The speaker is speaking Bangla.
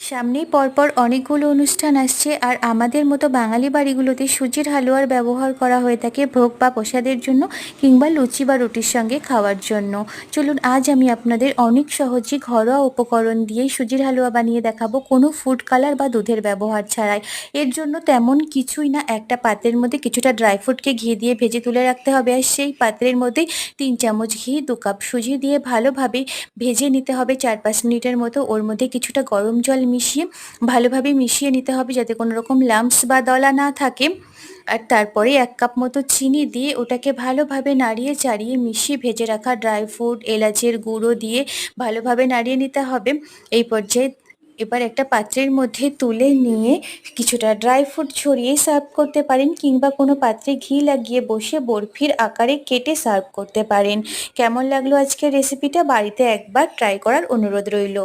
সামনেই পরপর অনেকগুলো অনুষ্ঠান আসছে আর আমাদের মতো বাঙালি বাড়িগুলোতে সুজির হালুয়ার ব্যবহার করা হয়ে থাকে ভোগ বা প্রসাদের জন্য কিংবা লুচি বা রুটির সঙ্গে খাওয়ার জন্য। চলুন আজ আমি আপনাদের অনেক সহজে ঘরোয়া উপকরণ দিয়েই সুজির হালুয়া বানিয়ে দেখাবো, কোনো ফুড কালার বা দুধের ব্যবহার ছাড়াই। এর জন্য তেমন কিছুই না, একটা পাত্রের মধ্যে কিছুটা ড্রাই ফ্রুটকে ঘি দিয়ে ভেজে তুলে রাখতে হবে আর সেই পাত্রের মধ্যেই 3 চামচ ঘি, 2 কাপ সুজি দিয়ে ভালোভাবে ভেজে নিতে হবে 4-5 মিনিটের মতো। ওর মধ্যে কিছুটা গরম জল মিশিয়ে ভালোভাবে মিশিয়ে নিতে হবে যাতে কোনো রকম লাম্পস বা দলা না থাকে। আর তারপরে 1 কাপ মতো চিনি দিয়ে ওটাকে ভালোভাবে নাড়িয়ে চাড়িয়ে মিশিয়ে ভেজে রাখা ড্রাই ফ্রুট, এলাচের গুঁড়ো দিয়ে ভালোভাবে নাড়িয়ে নিতে হবে। এই পর্যায়ে এবার একটা পাত্রের মধ্যে তুলে নিয়ে কিছুটা ড্রাই ফ্রুট ছড়িয়ে সার্ভ করতে পারেন কিংবা কোনো পাত্রে ঘি লাগিয়ে বসে বরফির আকারে কেটে সার্ভ করতে পারেন। কেমন লাগলো আজকের রেসিপিটা? বাড়িতে একবার ট্রাই করার অনুরোধ রইল।